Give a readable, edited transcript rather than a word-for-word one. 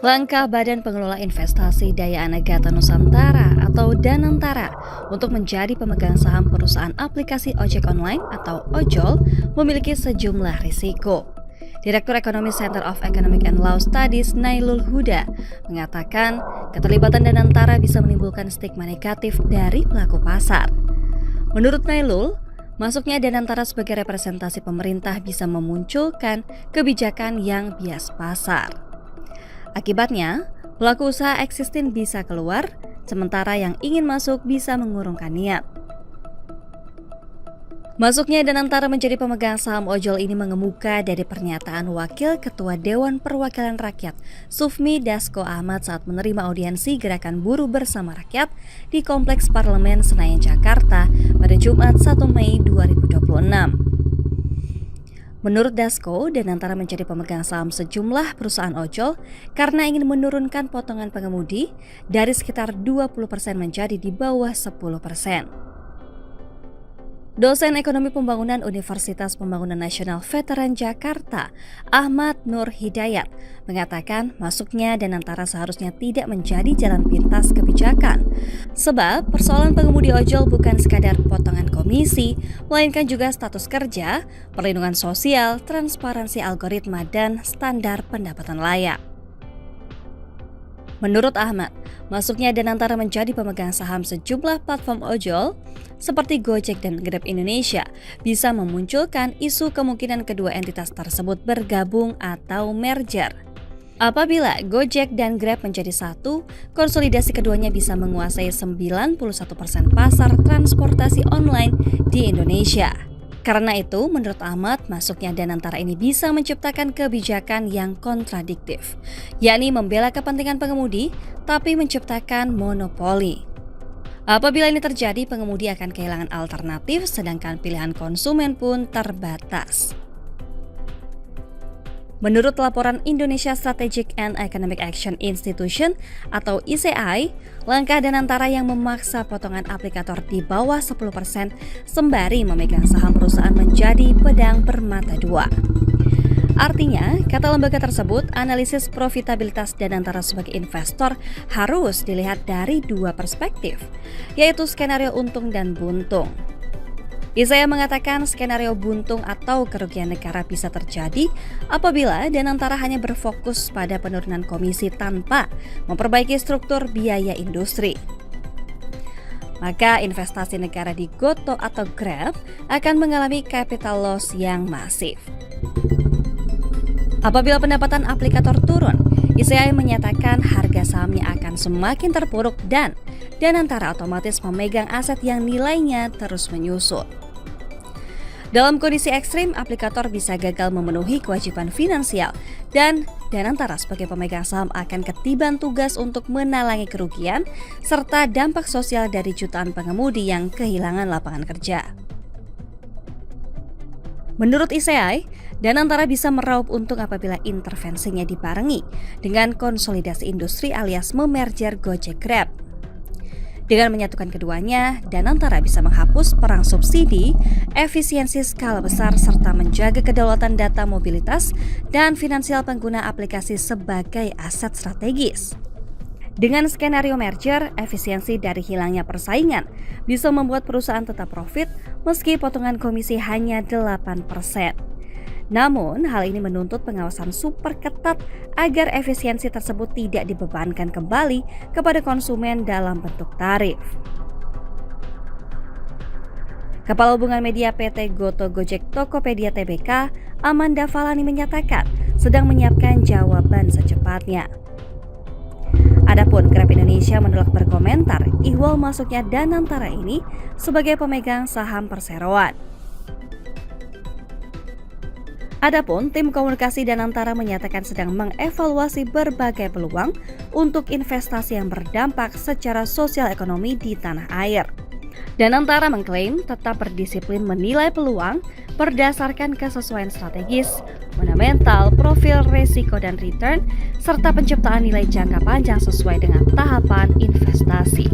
Langkah Badan Pengelola Investasi Daya Anegata Nusantara atau Danantara untuk menjadi pemegang saham perusahaan aplikasi ojek online atau ojol memiliki sejumlah risiko. Direktur Ekonomi Center of Economic and Law Studies Nailul Huda mengatakan keterlibatan Danantara bisa menimbulkan stigma negatif dari pelaku pasar. Menurut Nailul, masuknya Danantara sebagai representasi pemerintah bisa memunculkan kebijakan yang bias pasar. Akibatnya, pelaku usaha existing bisa keluar, sementara yang ingin masuk bisa mengurungkan niat. Masuknya Danantara menjadi pemegang saham ojol ini mengemuka dari pernyataan Wakil Ketua Dewan Perwakilan Rakyat Sufmi Dasko Ahmad saat menerima audiensi Gerakan Buruh Bersama Rakyat di Kompleks Parlemen Senayan, Jakarta pada Jumat 1 Mei 2026. Menurut Dasko, Danantara menjadi pemegang saham sejumlah perusahaan ojol karena ingin menurunkan potongan pengemudi dari sekitar 20% menjadi di bawah 10%. Dosen Ekonomi Pembangunan Universitas Pembangunan Nasional Veteran Jakarta, Ahmad Nur Hidayat, mengatakan masuknya Danantara seharusnya tidak menjadi jalan pintas kebijakan. Sebab persoalan pengemudi ojol bukan sekadar potongan komisi, melainkan juga status kerja, perlindungan sosial, transparansi algoritma, dan standar pendapatan layak. Menurut Ahmad, masuknya Danantara menjadi pemegang saham sejumlah platform ojol seperti Gojek dan Grab Indonesia bisa memunculkan isu kemungkinan kedua entitas tersebut bergabung atau merger. Apabila Gojek dan Grab menjadi satu, konsolidasi keduanya bisa menguasai 91% pasar transportasi online di Indonesia. Karena itu, menurut Ahmad, masuknya Danantara ini bisa menciptakan kebijakan yang kontradiktif, yakni membela kepentingan pengemudi, tapi menciptakan monopoli. Apabila ini terjadi, pengemudi akan kehilangan alternatif, sedangkan pilihan konsumen pun terbatas. Menurut laporan Indonesia Strategic and Economic Action Institution atau ICI, langkah Danantara yang memaksa potongan aplikator di bawah 10% sembari memegang saham perusahaan menjadi pedang bermata dua. Artinya, kata lembaga tersebut, analisis profitabilitas Danantara sebagai investor harus dilihat dari dua perspektif, yaitu skenario untung dan buntung. Isaya mengatakan skenario buntung atau kerugian negara bisa terjadi apabila Danantara hanya berfokus pada penurunan komisi tanpa memperbaiki struktur biaya industri. Maka investasi negara di Goto atau Grab akan mengalami capital loss yang masif. Apabila pendapatan aplikator turun, ICI menyatakan harga sahamnya akan semakin terpuruk dan Danantara otomatis memegang aset yang nilainya terus menyusut. Dalam kondisi ekstrim, aplikator bisa gagal memenuhi kewajiban finansial dan Danantara sebagai pemegang saham akan ketiban tugas untuk menalangi kerugian serta dampak sosial dari jutaan pengemudi yang kehilangan lapangan kerja. Menurut ICI, Danantara bisa meraup untung apabila intervensinya dibarengi dengan konsolidasi industri alias memerger Gojek Grab. Dengan menyatukan keduanya, Danantara bisa menghapus perang subsidi, efisiensi skala besar, serta menjaga kedaulatan data mobilitas dan finansial pengguna aplikasi sebagai aset strategis. Dengan skenario merger, efisiensi dari hilangnya persaingan bisa membuat perusahaan tetap profit meski potongan komisi hanya 8%. Namun, hal ini menuntut pengawasan super ketat agar efisiensi tersebut tidak dibebankan kembali kepada konsumen dalam bentuk tarif. Kepala Hubungan Media PT Goto Gojek Tokopedia Tbk, Amanda Falani menyatakan sedang menyiapkan jawaban secepatnya. Adapun Grab Indonesia menolak berkomentar ihwal masuknya Danantara ini sebagai pemegang saham perseroan. Adapun tim komunikasi Danantara menyatakan sedang mengevaluasi berbagai peluang untuk investasi yang berdampak secara sosial ekonomi di tanah air. Danantara mengklaim tetap berdisiplin menilai peluang berdasarkan kesesuaian strategis, fundamental, profil risiko dan return, serta penciptaan nilai jangka panjang sesuai dengan tahapan investasi.